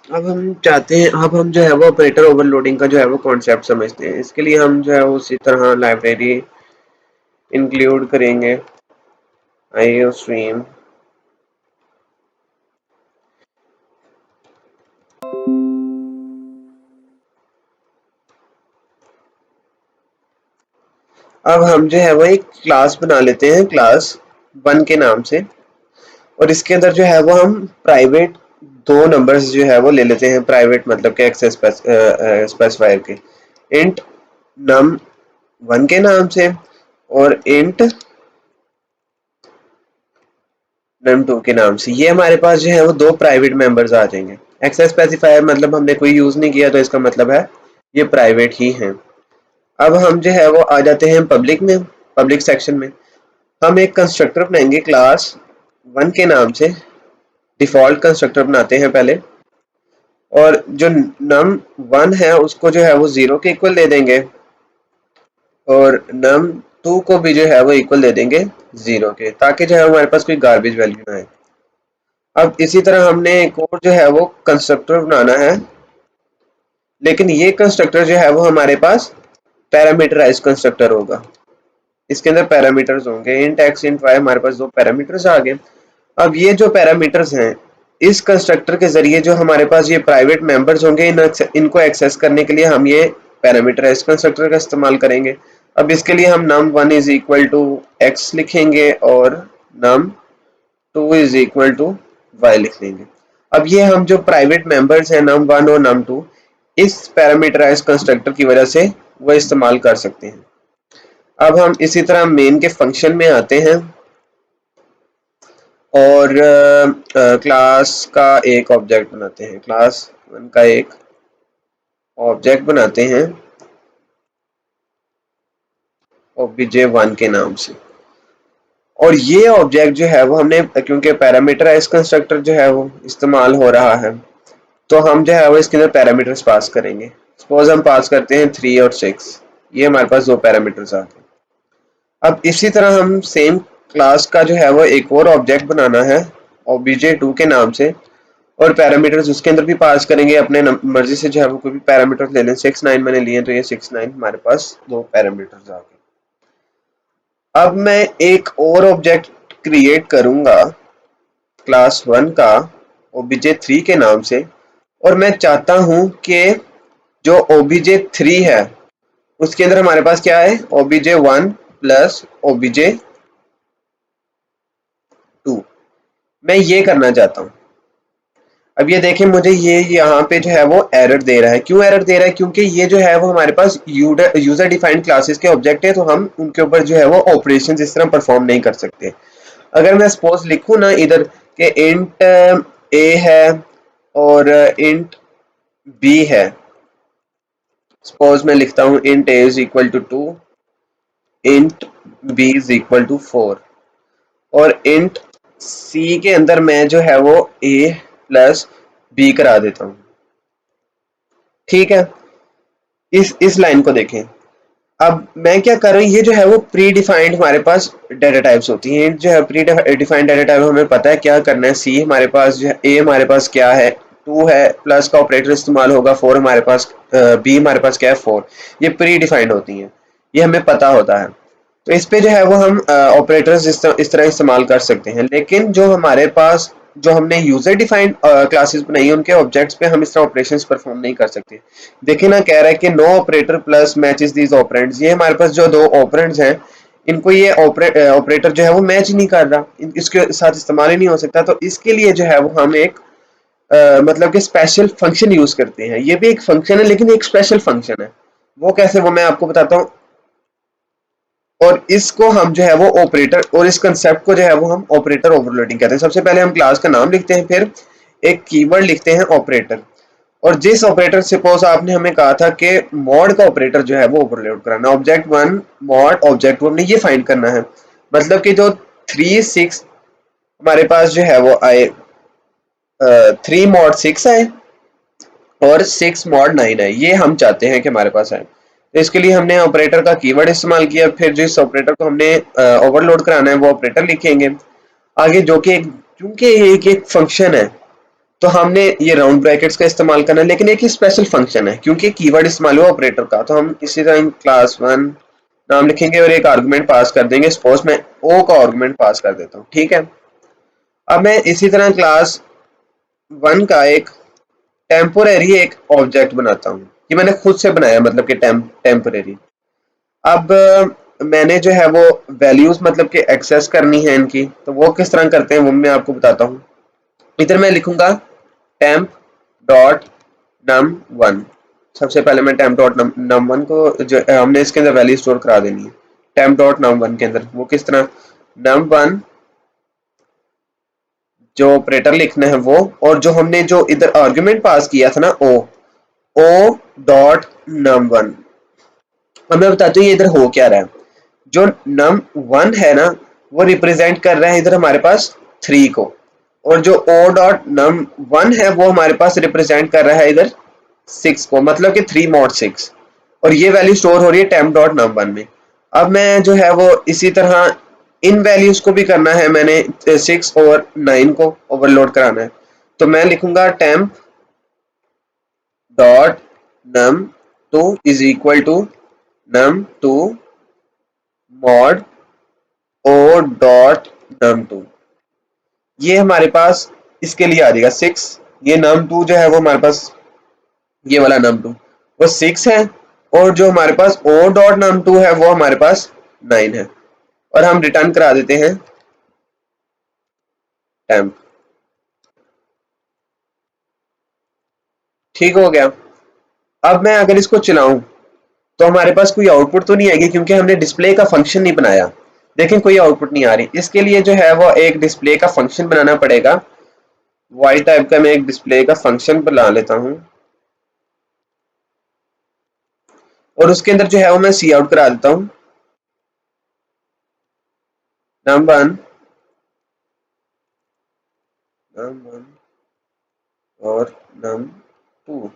अब हम चाहते हैं, अब हम जो है वो ऑपरेटर ओवरलोडिंग का जो है वो कॉन्सेप्ट समझते हैं। इसके लिए हम जो है वो उसी तरह लाइब्रेरी इंक्लूड करेंगे आईओस्ट्रीम। अब हम जो है वो एक क्लास बना लेते हैं, क्लास 1 के नाम से, और इसके अंदर जो है वो हम प्राइवेट दो नंबर्स जो है वो ले लेते हैं। प्राइवेट मतलब के एक्सेस स्पेसिफायर के, इंट नम 1 के नाम से और इंट num2 के नाम से। ये हमारे पास जो है वो दो प्राइवेट मेंबर्स आ जाएंगे। एक्सेस स्पेसिफायर मतलब हमने कोई यूज नहीं किया, तो इसका मतलब है ये प्राइवेट ही हैं। अब हम जो है वो आ जाते हैं पब्लिक में, पब्लिक सेक्शन में। हम एक कंस्ट्रक्टर बनाएंगे क्लास 1 के नाम से, डिफॉल्ट कंस्ट्रक्टर बनाते हैं पहले, और जो num1 है उसको जो है वो 0 के इक्वल दे देंगे, और num2 को भी जो है वो इक्वल दे देंगे 0 के, ताकि जो है हमारे पास कोई गार्बेज वैल्यू ना आए। अब इसी तरह हमने एक और जो है वो कंस्ट्रक्टर बनाना है, लेकिन ये कंस्ट्रक्टर जो है वो हमारे पास पैरामीटराइज कंस्ट्रक्टर होगा। इसके अंदर पैरामीटर्स होंगे, इंट एक्स इंट वाई, हमारे पास दो पैरामीटर्स आ गए। अब ये जो पैरामीटर्स हैं, इस कंस्ट्रक्टर के जरिए जो हमारे पास ये प्राइवेट मेंबर्स होंगे, इनको एक्सेस करने के लिए हम ये पैरामीटराइज कंस्ट्रक्टर का इस्तेमाल करेंगे। अब इसके लिए हम num1 is equal to x लिखेंगे और num2 is equal to Y लिख लेंगे। अब ये हम जो प्राइवेट मेंबर्स हैं num1 और num2, इस पैरामीटराइज कंस्ट्रक्टर की वजह से वो इस्तेमाल कर सकते हैं। अब हम इसी तरह मेन के फंक्शन में आते हैं और क्लास का एक ऑब्जेक्ट बनाते हैं, क्लास 1 का एक ऑब्जेक्ट बनाते हैं obj1 के नाम से। और ये ऑब्जेक्ट जो है वो हमने, क्योंकि पैरामीटराइज कंस्ट्रक्टर जो है वो इस्तेमाल हो रहा है, तो हम जो है वो इसके अंदर पैरामीटर्स पास करेंगे। सपोज हम पास करते हैं 3 और 6, ये हमारे पास दो पैरामीटर्स आ गए। अब इसी तरह हम सेम क्लास का जो है वो एक और ऑब्जेक्ट बनाना है obj2 के नाम से, और पैरामीटर्स उसके अंदर भी पास करेंगे अपने मर्जी से, जो है वो कोई भी पैरामीटर्स ले लें। 6 9 मैंने लिए, तो ये 6 9 हमारे पास दो पैरामीटर्स आ गए। अब मैं एक और ऑब्जेक्ट क्रिएट करूंगा क्लास 1 का obj3 के नाम से, और मैं चाहता हूं कि जो obj3 है उसके अंदर हमारे पास क्या है, obj1 प्लस obj2। मैं ये करना चाहता हूं। अब ये देखें, मुझे ये यहाँ पे जो है वो एरर दे रहा है। क्यों एरर दे रहा है? क्योंकि ये जो है वो हमारे पास यूजर डिफाइंड क्लासेस के ऑब्जेक्ट है, तो हम उनके ऊपर जो है वो ऑपरेशंस इस तरह परफॉर्म नहीं कर सकते। अगर मैं सपोज लिखूँ ना इधर के इंट ए है और इंट बी है, सपोज मैं लिखता हूँ int A is equal to 2, int B is equal to 4, और इंट सी के अंदर मैं जो है वो ए प्लस बी करा देता हूँ। ठीक है, इस लाइन को देखें। अब मैं क्या कर रहा हूँ, ये जो है वो प्री डिफाइंड हमारे पास डाटा टाइप्स होती हैं। जो है प्री डिफाइंड डाटा टाइप, हमें पता है क्या करना है। सी हमारे पास जो है, ए हमारे पास क्या है 2 है, प्लस का ऑपरेटर इस्तेमाल होगा, 4 हमारे पास, बी हमारे पास क्या है 4। ये प्री डिफाइंड होती हैं, ये हमें पता होता है। तो इस पे जो है वो हम ऑपरेटर्स इस तरह इस्तेमाल कर सकते हैं। लेकिन जो हमारे पास जो हमने यूजर डिफाइंड क्लासेस बनाई है, उनके ऑब्जेक्ट्स पे हम इस तरह ऑपरेशंस परफॉर्म नहीं कर सकते। देखिए ना, कह रहा है कि no operator plus matches these operands. ये हमारे पास जो दो ऑपरेंड्स हैं, इनको ये ऑपरेटर जो है वो मैच नहीं कर रहा, इसके साथ इस्तेमाल ही नहीं हो सकता। तो इसके लिए जो है वो हम एक मतलब कि स्पेशल फंक्शन यूज करते हैं। ये भी एक फंक्शन है, लेकिन एक स्पेशल फंक्शन है। वो कैसे, वो मैं आपको बताता हूँ। और इसको हम जो है वो ऑपरेटर, और इस कंसेप्ट को जो है वो हम ऑपरेटर ओवरलोडिंग कहते हैं। सबसे पहले हम क्लास का नाम लिखते हैं, फिर एक कीवर्ड लिखते हैं ऑपरेटर, और जिस ऑपरेटर, सपोज आपने हमें कहा था कि मॉड का ऑपरेटर जो है वो ओवरलोड कराना, ऑब्जेक्ट 1 मॉड ऑब्जेक्ट 1 ने ये फाइंड करना है। मतलब कि जो 3 6 हमारे पास जो है वो आए, 3 मॉड 6 आए और 6 मॉड 9 आए, ये हम चाहते हैं कि हमारे पास आए। तो इसके लिए हमने ऑपरेटर का कीवर्ड इस्तेमाल किया, फिर जिस ऑपरेटर को हमने ओवरलोड कराना है वो ऑपरेटर लिखेंगे आगे, जो कि चूंकि एक फंक्शन है, तो हमने ये राउंड ब्रैकेट्स का इस्तेमाल करना है, लेकिन एक ही स्पेशल फंक्शन है क्योंकि कीवर्ड इस्तेमाल हुआ ऑपरेटर का। तो हम इसी तरह क्लास 1 नाम लिखेंगे और एक आर्गुमेंट पास कर देंगे। सपोज मैं ओ का आर्गुमेंट पास कर देता हूँ, ठीक है। अब मैं इसी तरह क्लास 1 का एक टेम्पोरेरी एक ऑब्जेक्ट बनाता हूँ। ये मैंने खुद से बनाया, मतलब कि टेम्पोरेरी। अब मैंने जो है वो वैल्यूज मतलब कि एक्सेस करनी है इनकी, तो वो किस तरह करते हैं वो मैं आपको बताता हूँ। इधर मैं लिखूंगा temp डॉट num वन। सबसे पहले मैं temp डॉट num वन को जो हमने इसके अंदर वैल्यू स्टोर करा देनी है temp डॉट num वन के अंदर। वो किस तरह, num वन जो ऑपरेटर लिखना है वो, और जो हमने जो इधर आर्गुमेंट पास किया था ना ओ डॉट num वन। अब मैं बताती हूँ ये इधर हो क्या रहा है। जो num वन है ना, वो रिप्रेजेंट कर रहा है इधर हमारे पास 3 को, और जो ओ डॉट num वन है वो हमारे पास रिप्रेजेंट कर रहा है इधर 6 को, मतलब कि 3 mod 6। और ये वैल्यू स्टोर हो रही है temp डॉट num वन में। अब मैं जो है वो इसी तरह इन वैल्यूज को भी करना है मैंने, 6 और 9 को ओवरलोड कराना है। तो मैं लिखूंगा temp dot num two is equal to num two mod o dot num two. ये हमारे पास इसके लिए आ जाएगा 6। ये num टू जो है वो हमारे पास, ये वाला num टू वो 6 है, और जो हमारे पास ओ डॉट num टू है वो हमारे पास 9 है। और हम रिटर्न करा देते हैं temp। ठीक हो गया। अब मैं अगर इसको चलाऊं तो हमारे पास कोई आउटपुट तो नहीं आएगी क्योंकि हमने डिस्प्ले का फंक्शन नहीं बनाया। लेकिन कोई आउटपुट नहीं आ रही, इसके लिए जो है वो एक डिस्प्ले का फंक्शन बनाना पड़ेगा। वाई टाइप का मैं एक डिस्प्ले का फंक्शन बना लेता हूं, और उसके अंदर जो है वो मैं सी आउट करा देता हूं num वन, num वन और num टू।